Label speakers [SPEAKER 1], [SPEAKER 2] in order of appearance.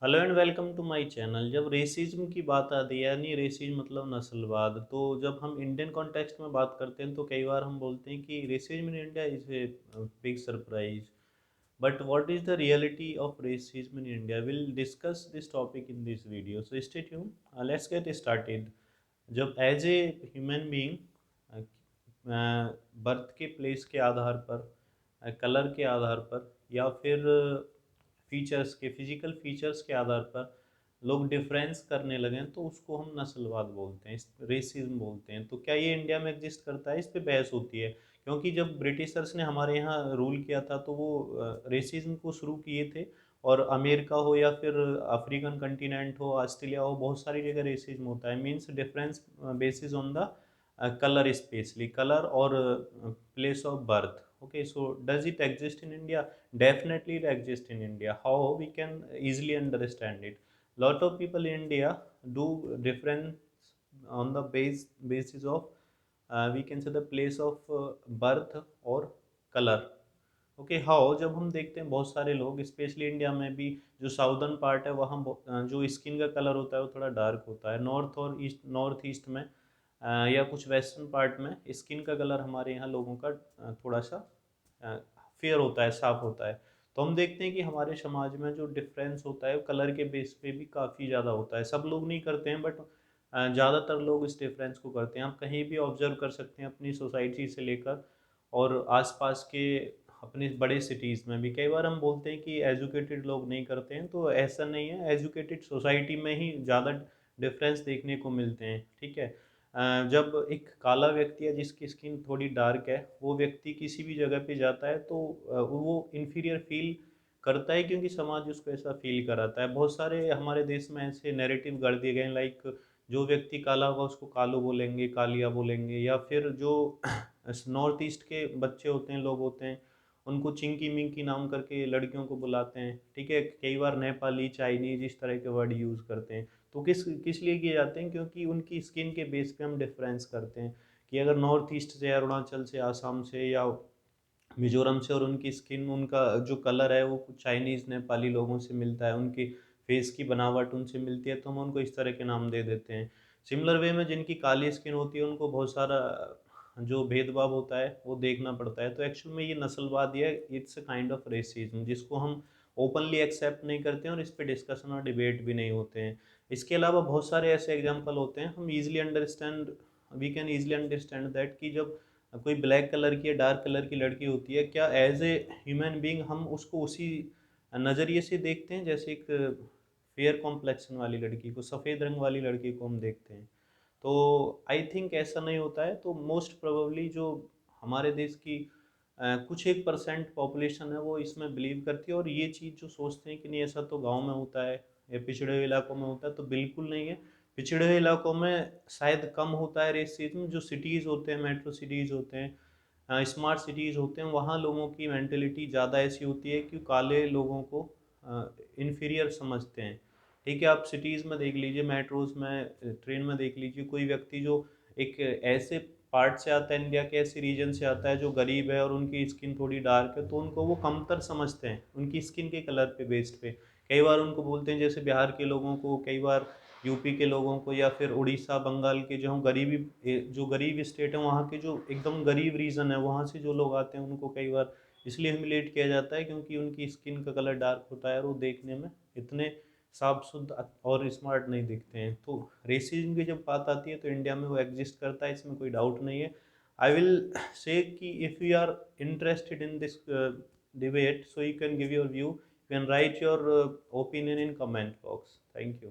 [SPEAKER 1] Hello and welcome to my channel. जब racism की बात आती है यानी रेसिज्म मतलब नस्लवाद, तो जब हम इंडियन कॉन्टेक्स्ट में बात करते हैं तो कई बार हम बोलते हैं कि racism in India is a big surprise. But what is the reality of racism in India? Will discuss this topic in this video, so stay tuned, let's get started. जब as a human being birth के place के आधार पर, colour के आधार पर, या फिर फीचर्स के फिजिकल फीचर्स के आधार पर लोग डिफरेंस करने लगें तो उसको हम नस्लवाद बोलते हैं, रेसिज्म बोलते हैं। तो क्या ये इंडिया में एग्जिस्ट करता है? इस पे बहस होती है, क्योंकि जब ब्रिटिशर्स ने हमारे यहाँ रूल किया था तो वो रेसिज्म को शुरू किए थे। और अमेरिका हो या फिर अफ्रीकन कंटिनेंट हो, ऑस्ट्रेलिया हो, बहुत सारी जगह रेसिज्म होता है। Means difference basis on the color, especially color or place of birth. Okay, so does it exist in India? Definitely it exists in India. How we can easily understand it? Lot of people in India do difference on the basis of we can say the place of birth or color. Okay, how जब हम देखते हैं बहुत सारे लोग, specially India में भी जो साउदर्न पार्ट है वहाँ जो स्किन का कलर होता है वो थोड़ा डार्क होता है। नॉर्थ और ईस्ट, नॉर्थ ईस्ट में या कुछ वेस्टर्न पार्ट में स्किन का कलर हमारे यहाँ लोगों का थोड़ा सा फेयर होता है, साफ होता है। तो हम देखते हैं कि हमारे समाज में जो डिफरेंस होता है वो कलर के बेस पे भी काफ़ी ज़्यादा होता है। सब लोग नहीं करते हैं, बट ज़्यादातर लोग इस डिफरेंस को करते हैं। आप कहीं भी ऑब्जर्व कर सकते हैं अपनी सोसाइटी से लेकर और आसपास के अपने बड़े सिटीज़ में भी। कई बार हम बोलते हैं कि एजुकेटेड लोग नहीं करते हैं, तो ऐसा नहीं है। एजुकेटेड सोसाइटी में ही ज़्यादा डिफरेंस देखने को मिलते हैं, ठीक है। जब एक काला व्यक्ति है जिसकी स्किन थोड़ी डार्क है, वो व्यक्ति किसी भी जगह पे जाता है तो वो इन्फीरियर फील करता है, क्योंकि समाज उसको ऐसा फील कराता है। बहुत सारे हमारे देश में ऐसे नैरेटिव गढ़ दिए गए हैं, लाइक जो व्यक्ति काला होगा उसको कालू बोलेंगे, कालिया बोलेंगे, या फिर जो नॉर्थ ईस्ट के बच्चे होते हैं, लोग होते हैं, उनको चिंकी मिंकी नाम करके लड़कियों को बुलाते हैं, ठीक है। कई बार नेपाली, चाइनीज इस तरह के वर्ड यूज़ करते हैं। तो किस किस लिए किए जाते हैं? क्योंकि उनकी स्किन के बेस पे हम डिफरेंस करते हैं कि अगर नॉर्थ ईस्ट से, अरुणाचल से, आसाम से या मिजोरम से, और उनकी स्किन, उनका जो कलर है वो चाइनीज़, नेपाली लोगों से मिलता है, उनकी फेस की बनावट उनसे मिलती है, तो हम उनको इस तरह के नाम दे देते हैं। सिमिलर वे में जिनकी काली स्किन होती है उनको बहुत सारा जो भेदभाव होता है वो देखना पड़ता है। तो एक्चुअल में ये नस्लवाद है, it's a kind of racism, जिसको हम ओपनली एक्सेप्ट नहीं करते हैं और इस पे डिस्कशन और डिबेट भी नहीं होते हैं। इसके अलावा बहुत सारे ऐसे एग्जाम्पल होते हैं, हम easily understand, we can easily understand that कि जब कोई ब्लैक कलर की या डार्क कलर की लड़की होती है, क्या एज ए ह्यूमन बीइंग हम उसको उसी नज़रिए से देखते हैं जैसे एक फेयर कॉम्प्लेक्शन वाली लड़की को, सफ़ेद रंग वाली लड़की को हम देखते हैं? तो आई थिंक ऐसा नहीं होता है। तो मोस्ट प्रोबेबली जो हमारे देश की कुछ एक परसेंट पॉपुलेशन है वो इसमें बिलीव करती है, और ये चीज़ जो सोचते हैं कि नहीं ऐसा तो गांव में होता है या पिछड़े हुए इलाकों में होता है, तो बिल्कुल नहीं है। पिछड़े हुए इलाकों में शायद कम होता है रेसिज्म। जो सिटीज़ होते हैं, मेट्रो सिटीज़ होते हैं, स्मार्ट सिटीज़ होते हैं, वहाँ लोगों की मेंटेलिटी ज़्यादा ऐसी होती है कि काले लोगों को इन्फीरियर समझते हैं, ठीक है। आप सिटीज़ में देख लीजिए, मेट्रोज़ में, ट्रेन में देख लीजिए, कोई व्यक्ति जो एक ऐसे पार्ट से आता है, इंडिया के ऐसे रीजन से आता है जो गरीब है और उनकी स्किन थोड़ी डार्क है, तो उनको वो कमतर समझते हैं उनकी स्किन के कलर पे बेस्ड पे। कई बार उनको बोलते हैं, जैसे बिहार के लोगों को, कई बार यूपी के लोगों को, या फिर उड़ीसा, बंगाल के जो गरीबी, जो गरीब स्टेट है वहाँ के जो एकदम गरीब रीजन है वहाँ से जो लोग आते हैं, उनको कई बार इसलिए ह्यूमिलेट किया जाता है क्योंकि उनकी स्किन का कलर डार्क होता है और वो देखने में इतने साफ शुद्ध और स्मार्ट नहीं दिखते हैं। तो रेसिज्म की जब बात आती है तो इंडिया में वो एग्जिस्ट करता है, इसमें कोई डाउट नहीं है। आई विल से कि if you are interested in this debate, so you can give your view, you can write your opinion in comment box. Thank you.